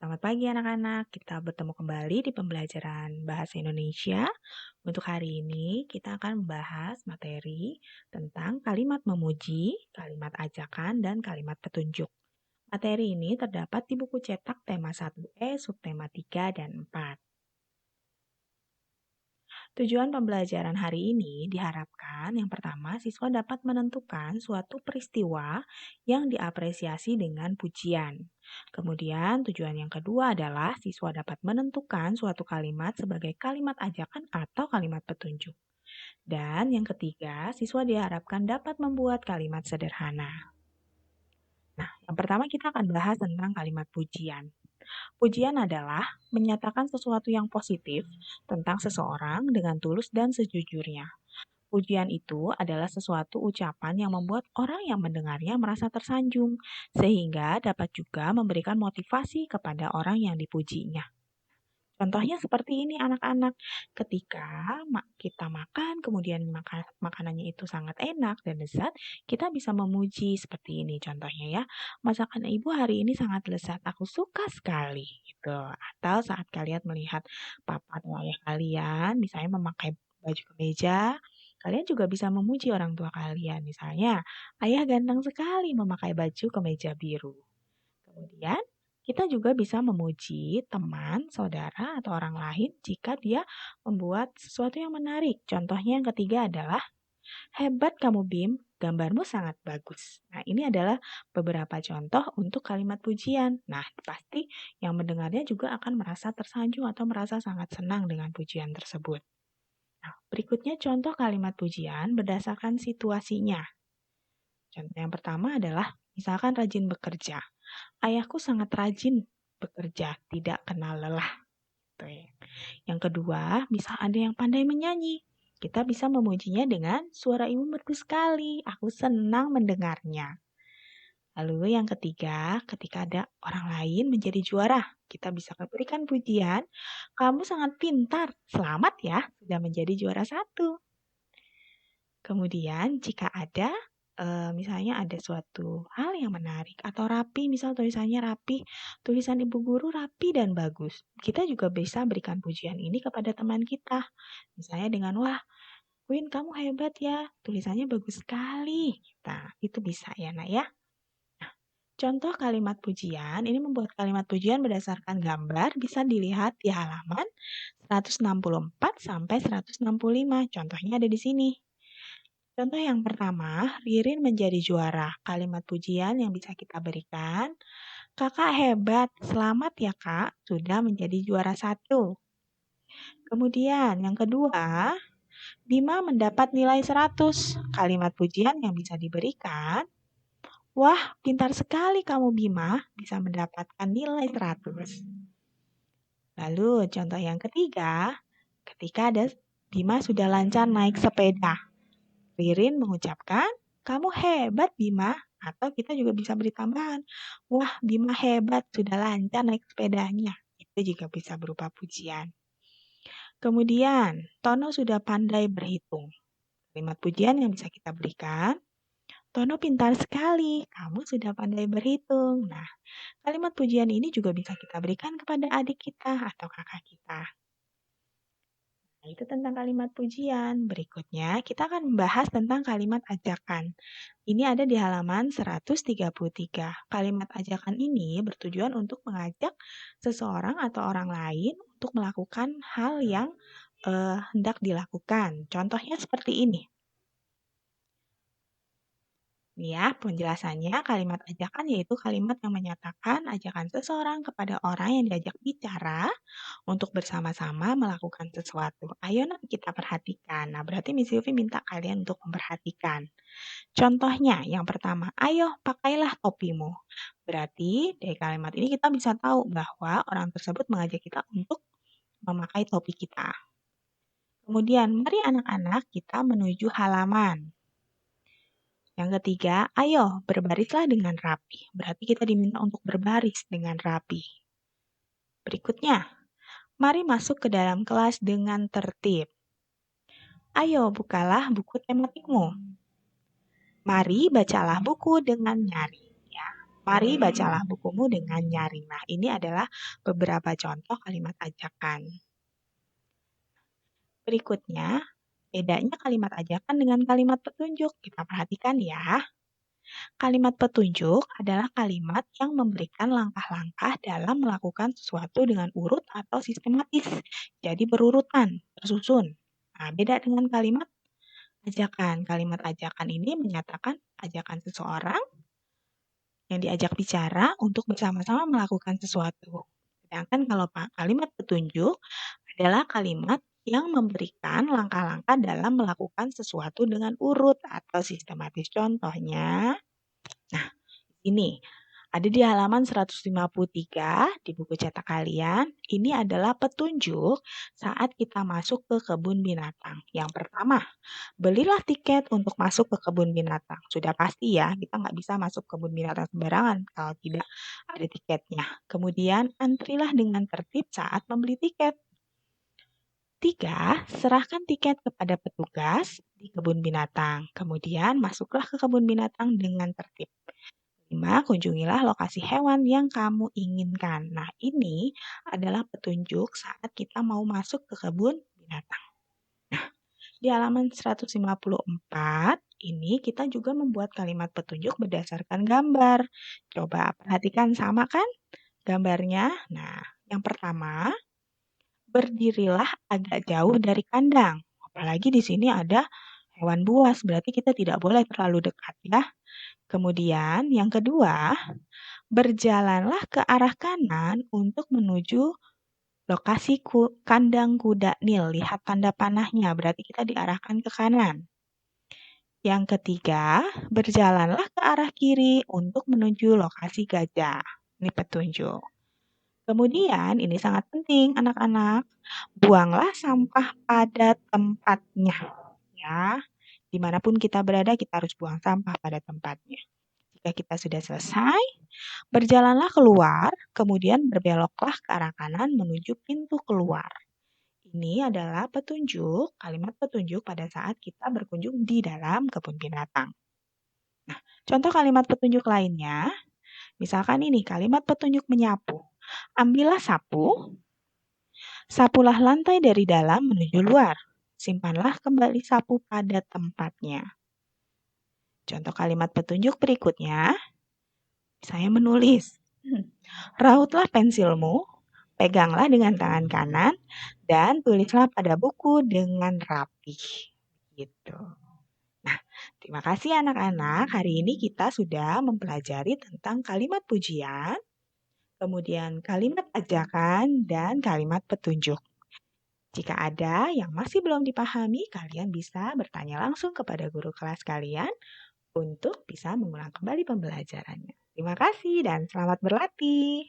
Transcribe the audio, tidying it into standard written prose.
Selamat pagi anak-anak, kita bertemu kembali di pembelajaran Bahasa Indonesia. Untuk hari ini kita akan membahas materi tentang kalimat memuji, kalimat ajakan, dan kalimat petunjuk. Materi ini terdapat di buku cetak tema 1E, subtema 3 dan 4. Tujuan pembelajaran hari ini diharapkan yang pertama siswa dapat menentukan suatu peristiwa yang diapresiasi dengan pujian. Kemudian tujuan yang kedua adalah siswa dapat menentukan suatu kalimat sebagai kalimat ajakan atau kalimat petunjuk. Dan yang ketiga, siswa diharapkan dapat membuat kalimat sederhana. Nah, yang pertama kita akan bahas tentang kalimat pujian. Pujian adalah menyatakan sesuatu yang positif tentang seseorang dengan tulus dan sejujurnya. Pujian itu adalah sesuatu ucapan yang membuat orang yang mendengarnya merasa tersanjung, sehingga dapat juga memberikan motivasi kepada orang yang dipujinya. Contohnya seperti ini anak-anak, ketika kita makan, kemudian makanannya itu sangat enak dan lezat, kita bisa memuji seperti ini contohnya ya, masakan ibu hari ini sangat lezat, aku suka sekali gitu. Atau saat kalian melihat papa atau ayah kalian, misalnya memakai baju kemeja, kalian juga bisa memuji orang tua kalian. Misalnya, ayah ganteng sekali memakai baju kemeja biru. Kemudian, kita juga bisa memuji teman, saudara, atau orang lain jika dia membuat sesuatu yang menarik. Contohnya yang ketiga adalah, hebat kamu Bim, gambarmu sangat bagus. Nah, ini adalah beberapa contoh untuk kalimat pujian. Nah, pasti yang mendengarnya juga akan merasa tersanjung atau merasa sangat senang dengan pujian tersebut. Nah, berikutnya contoh kalimat pujian berdasarkan situasinya. Contoh yang pertama adalah, misalkan rajin bekerja. Ayahku sangat rajin bekerja, tidak kenal lelah. Tuh ya. Yang kedua, misal ada yang pandai menyanyi. Kita bisa memujinya dengan suara ibu merdu sekali. Aku senang mendengarnya. Lalu yang ketiga, ketika ada orang lain menjadi juara, kita bisa berikan pujian. Kamu sangat pintar. Selamat ya, sudah menjadi juara 1. Kemudian jika ada misalnya ada suatu hal yang menarik atau rapi, misal tulisannya rapi, tulisan ibu guru rapi dan bagus. Kita juga bisa berikan pujian ini kepada teman kita. Misalnya dengan, wah, Queen kamu hebat ya, tulisannya bagus sekali. Nah, itu bisa ya nak ya. Nah, contoh kalimat pujian, ini membuat kalimat pujian berdasarkan gambar bisa dilihat di halaman 164 sampai 165. Contohnya ada di sini. Contoh yang pertama, Ririn menjadi juara. Kalimat pujian yang bisa kita berikan, kakak hebat, selamat ya kak, sudah menjadi juara 1. Kemudian yang kedua, Bima mendapat nilai 100. Kalimat pujian yang bisa diberikan, wah pintar sekali kamu Bima, bisa mendapatkan nilai 100. Lalu contoh yang ketiga, ketika ada Bima sudah lancar naik sepeda. Ririn mengucapkan, kamu hebat Bima. Atau kita juga bisa beri tambahan, wah Bima hebat, sudah lancar naik sepedanya. Itu juga bisa berupa pujian. Kemudian, Tono sudah pandai berhitung. Kalimat pujian yang bisa kita berikan, Tono pintar sekali, kamu sudah pandai berhitung. Nah, kalimat pujian ini juga bisa kita berikan kepada adik kita atau kakak kita. Nah, itu tentang kalimat pujian. Berikutnya, kita akan membahas tentang kalimat ajakan. Ini ada di halaman 133. Kalimat ajakan ini bertujuan untuk mengajak seseorang atau orang lain untuk melakukan hal yang hendak dilakukan. Contohnya seperti ini. Ya, penjelasannya kalimat ajakan yaitu kalimat yang menyatakan ajakan seseorang kepada orang yang diajak bicara untuk bersama-sama melakukan sesuatu. Ayo nak kita perhatikan. Nah, berarti Miss Sylvie minta kalian untuk memperhatikan. Contohnya, yang pertama, ayo pakailah topimu. Berarti dari kalimat ini kita bisa tahu bahwa orang tersebut mengajak kita untuk memakai topi kita. Kemudian, mari anak-anak kita menuju halaman. Yang ketiga, ayo berbarislah dengan rapi. Berarti kita diminta untuk berbaris dengan rapi. Berikutnya, mari masuk ke dalam kelas dengan tertib. Ayo bukalah buku tematikmu. Mari bacalah buku dengan nyari. Ya. Mari bacalah bukumu dengan nyaring. Nah, ini adalah beberapa contoh kalimat ajakan. Berikutnya, bedanya kalimat ajakan dengan kalimat petunjuk. Kita perhatikan ya. Kalimat petunjuk adalah kalimat yang memberikan langkah-langkah dalam melakukan sesuatu dengan urut atau sistematis. Jadi berurutan, tersusun. Nah, beda dengan kalimat ajakan. Kalimat ajakan ini menyatakan ajakan seseorang yang diajak bicara untuk bersama-sama melakukan sesuatu. Sedangkan kalau kalimat petunjuk adalah kalimat yang memberikan langkah-langkah dalam melakukan sesuatu dengan urut atau sistematis. Contohnya, nah ini ada di halaman 153 di buku cetak kalian. Ini adalah petunjuk saat kita masuk ke kebun binatang. Yang pertama, belilah tiket untuk masuk ke kebun binatang. Sudah pasti ya, kita nggak bisa masuk kebun binatang sembarangan kalau tidak ada tiketnya. Kemudian, antrilah dengan tertib saat membeli tiket. 3. Serahkan tiket kepada petugas di kebun binatang. Kemudian, masuklah ke kebun binatang dengan tertib. 5. Kunjungilah lokasi hewan yang kamu inginkan. Nah, ini adalah petunjuk saat kita mau masuk ke kebun binatang. Nah, di halaman 154 ini kita juga membuat kalimat petunjuk berdasarkan gambar. Coba perhatikan, sama kan gambarnya? Nah, yang pertama, berdirilah agak jauh dari kandang. Apalagi di sini ada hewan buas, berarti kita tidak boleh terlalu dekat ya. Kemudian yang kedua, berjalanlah ke arah kanan untuk menuju lokasi kandang kuda Nil. Lihat tanda panahnya, berarti kita diarahkan ke kanan. Yang ketiga, berjalanlah ke arah kiri untuk menuju lokasi gajah. Ini petunjuk. Kemudian, ini sangat penting anak-anak, buanglah sampah pada tempatnya. Ya, dimanapun kita berada, kita harus buang sampah pada tempatnya. Jika kita sudah selesai, berjalanlah keluar, kemudian berbeloklah ke arah kanan menuju pintu keluar. Ini adalah petunjuk, kalimat petunjuk pada saat kita berkunjung di dalam kebun binatang. Nah, contoh kalimat petunjuk lainnya, misalkan ini kalimat petunjuk menyapu. Ambillah sapu, sapulah lantai dari dalam menuju luar. Simpanlah kembali sapu pada tempatnya. Contoh kalimat petunjuk berikutnya, saya menulis. Rautlah pensilmu, peganglah dengan tangan kanan, dan tulislah pada buku dengan rapi. Gitu. Nah, terima kasih anak-anak. Hari ini kita sudah mempelajari tentang kalimat pujian, kemudian kalimat ajakan, dan kalimat petunjuk. Jika ada yang masih belum dipahami, kalian bisa bertanya langsung kepada guru kelas kalian untuk bisa mengulang kembali pembelajarannya. Terima kasih dan selamat berlatih.